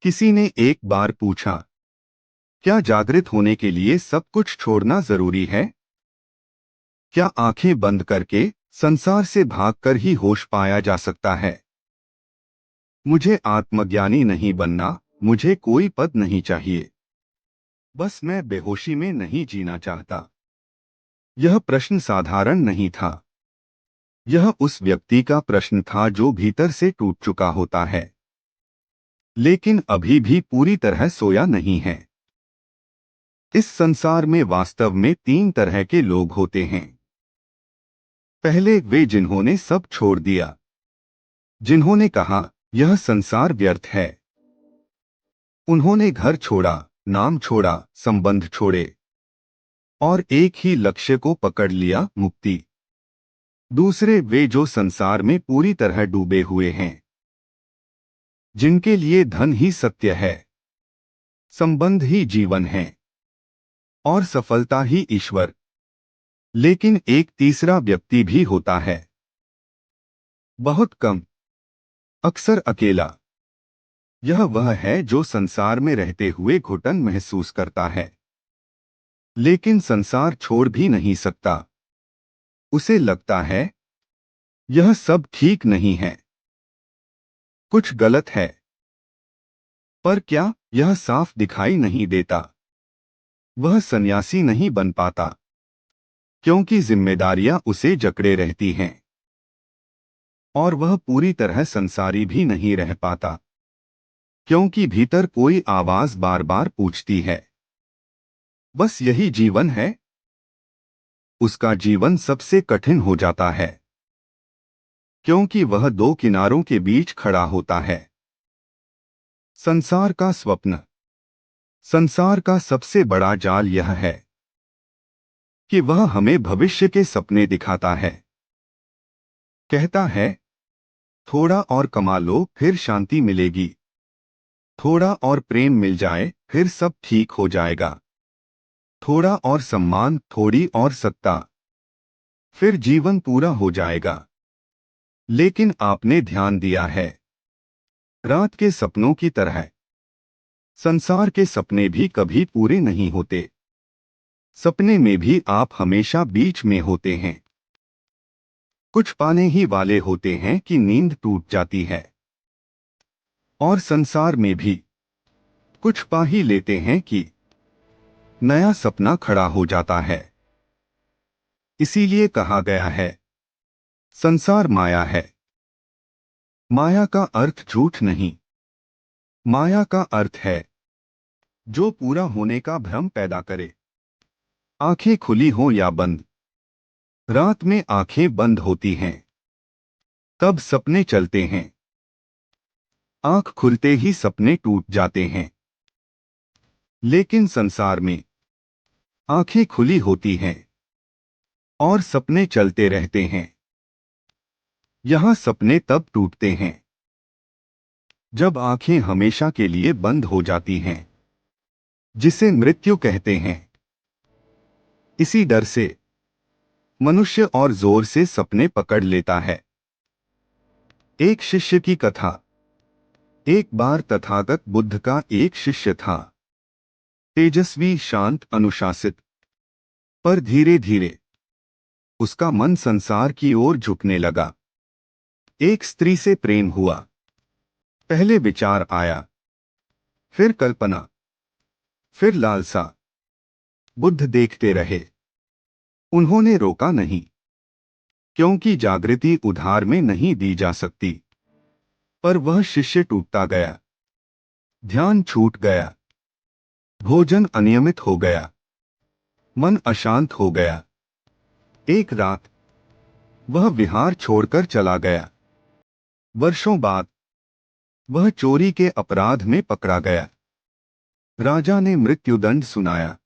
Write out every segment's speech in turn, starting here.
किसी ने एक बार पूछा, क्या जागृत होने के लिए सब कुछ छोड़ना जरूरी है? क्या आंखें बंद करके संसार से भागकर ही होश पाया जा सकता है? मुझे आत्मज्ञानी नहीं बनना, मुझे कोई पद नहीं चाहिए, बस मैं बेहोशी में नहीं जीना चाहता। यह प्रश्न साधारण नहीं था। यह उस व्यक्ति का प्रश्न था जो भीतर से टूट चुका होता है, लेकिन अभी भी पूरी तरह सोया नहीं है। इस संसार में वास्तव में तीन तरह के लोग होते हैं। पहले वे जिन्होंने सब छोड़ दिया, जिन्होंने कहा यह संसार व्यर्थ है। उन्होंने घर छोड़ा, नाम छोड़ा, संबंध छोड़े और एक ही लक्ष्य को पकड़ लिया, मुक्ति। दूसरे वे जो संसार में पूरी तरह डूबे हुए हैं, जिनके लिए धन ही सत्य है, संबंध ही जीवन है और सफलता ही ईश्वर। लेकिन एक तीसरा व्यक्ति भी होता है, बहुत कम, अक्सर अकेला। यह वह है जो संसार में रहते हुए घुटन महसूस करता है, लेकिन संसार छोड़ भी नहीं सकता। उसे लगता है यह सब ठीक नहीं है, कुछ गलत है। पर क्या यह साफ दिखाई नहीं देता? वह सन्यासी नहीं बन पाता, क्योंकि जिम्मेदारियां उसे जकड़े रहती हैं। और वह पूरी तरह संसारी भी नहीं रह पाता, क्योंकि भीतर कोई आवाज बार बार पूछती है, बस यही जीवन है? उसका जीवन सबसे कठिन हो जाता है, क्योंकि वह दो किनारों के बीच खड़ा होता है। संसार का स्वप्न। संसार का सबसे बड़ा जाल यह है कि वह हमें भविष्य के सपने दिखाता है। कहता है, थोड़ा और कमा लो फिर शांति मिलेगी, थोड़ा और प्रेम मिल जाए फिर सब ठीक हो जाएगा, थोड़ा और सम्मान, थोड़ी और सत्ता, फिर जीवन पूरा हो जाएगा। लेकिन आपने ध्यान दिया है, रात के सपनों की तरह संसार के सपने भी कभी पूरे नहीं होते। सपने में भी आप हमेशा बीच में होते हैं। कुछ पाने ही वाले होते हैं कि नींद टूट जाती है, और संसार में भी कुछ पा ही लेते हैं कि नया सपना खड़ा हो जाता है। इसीलिए कहा गया है, संसार माया है। माया का अर्थ झूठ नहीं, माया का अर्थ है जो पूरा होने का भ्रम पैदा करे। आंखें खुली हो या बंद, रात में आंखें बंद होती हैं, तब सपने चलते हैं। आंख खुलते ही सपने टूट जाते हैं। लेकिन संसार में आंखें खुली होती हैं और सपने चलते रहते हैं। यहां सपने तब टूटते हैं जब आंखें हमेशा के लिए बंद हो जाती हैं, जिसे मृत्यु कहते हैं। इसी डर से मनुष्य और जोर से सपने पकड़ लेता है। एक शिष्य की कथा। एक बार तथागत बुद्ध का एक शिष्य था, तेजस्वी, शांत, अनुशासित। पर धीरे धीरे उसका मन संसार की ओर झुकने लगा। एक स्त्री से प्रेम हुआ। पहले विचार आया, फिर कल्पना, फिर लालसा। बुद्ध देखते रहे। उन्होंने रोका नहीं, क्योंकि जागृति उधार में नहीं दी जा सकती। पर वह शिष्य टूटता गया। ध्यान छूट गया, भोजन अनियमित हो गया, मन अशांत हो गया। एक रात वह विहार छोड़कर चला गया। वर्षों बाद वह चोरी के अपराध में पकड़ा गया। राजा ने मृत्युदंड सुनाया।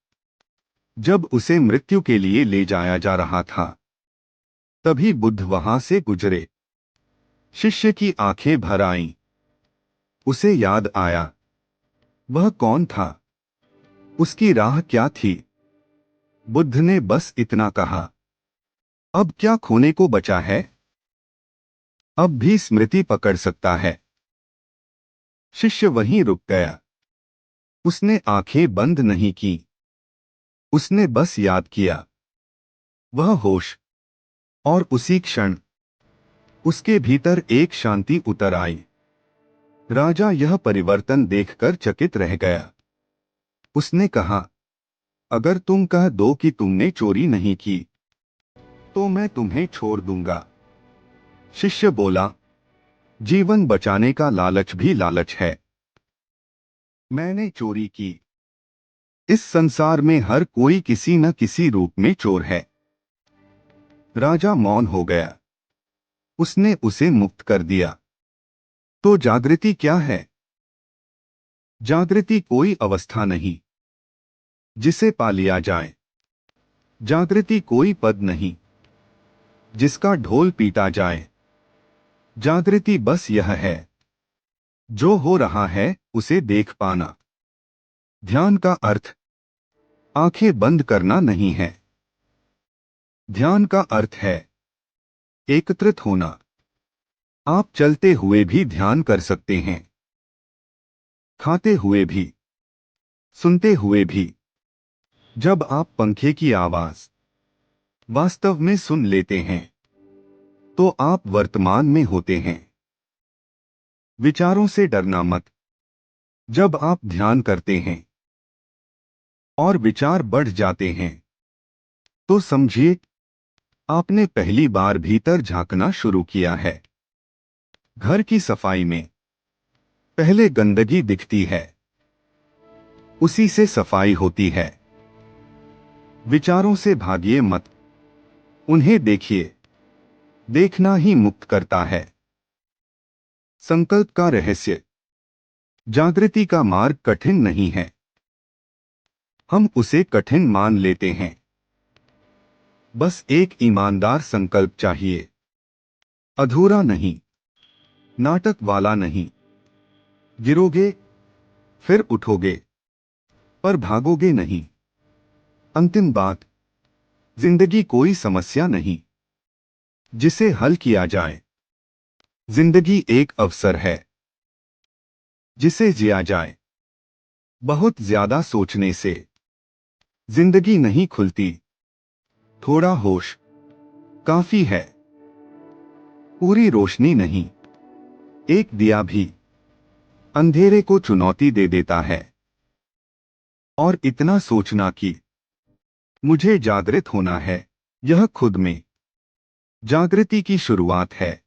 जब उसे मृत्यु के लिए ले जाया जा रहा था, तभी बुद्ध वहां से गुजरे। शिष्य की आंखें भर आईं। उसे याद आया, वह कौन था, उसकी राह क्या थी। बुद्ध ने बस इतना कहा, अब क्या खोने को बचा है? अब भी स्मृति पकड़ सकता है। शिष्य वहीं रुक गया। उसने आंखें बंद नहीं की। उसने बस याद किया। वह होश। और उसी क्षण उसके भीतर एक शांति उतर आई। राजा यह परिवर्तन देखकर चकित रह गया। उसने कहा, अगर तुम कह दो कि तुमने चोरी नहीं की तो मैं तुम्हें छोड़ दूंगा। शिष्य बोला, जीवन बचाने का लालच भी लालच है। मैंने चोरी की। इस संसार में हर कोई किसी न किसी रूप में चोर है। राजा मौन हो गया। उसने उसे मुक्त कर दिया। तो जागृति क्या है? जागृति कोई अवस्था नहीं जिसे पा लिया जाए। जागृति कोई पद नहीं जिसका ढोल पीटा जाए। जागृति बस यह है, जो हो रहा है उसे देख पाना। ध्यान का अर्थ आंखें बंद करना नहीं है। ध्यान का अर्थ है एकत्रित होना। आप चलते हुए भी ध्यान कर सकते हैं, खाते हुए भी, सुनते हुए भी। जब आप पंखे की आवाज वास्तव में सुन लेते हैं तो आप वर्तमान में होते हैं। विचारों से डरना मत। जब आप ध्यान करते हैं और विचार बढ़ जाते हैं तो समझिए आपने पहली बार भीतर झांकना शुरू किया है। घर की सफाई में पहले गंदगी दिखती है, उसी से सफाई होती है। विचारों से भागिए मत, उन्हें देखिए। देखना ही मुक्त करता है। संकल्प का रहस्य। जागृति का मार्ग कठिन नहीं है, हम उसे कठिन मान लेते हैं। बस एक ईमानदार संकल्प चाहिए। अधूरा नहीं, नाटक वाला नहीं। गिरोगे फिर उठोगे, पर भागोगे नहीं। अंतिम बात, जिंदगी कोई समस्या नहीं जिसे हल किया जाए। जिंदगी एक अवसर है जिसे जिया जाए। बहुत ज्यादा सोचने से जिंदगी नहीं खुलती। थोड़ा होश काफी है। पूरी रोशनी नहीं, एक दिया भी अंधेरे को चुनौती दे देता है। और इतना सोचना कि मुझे जागृत होना है, यह खुद में जागृति की शुरुआत है।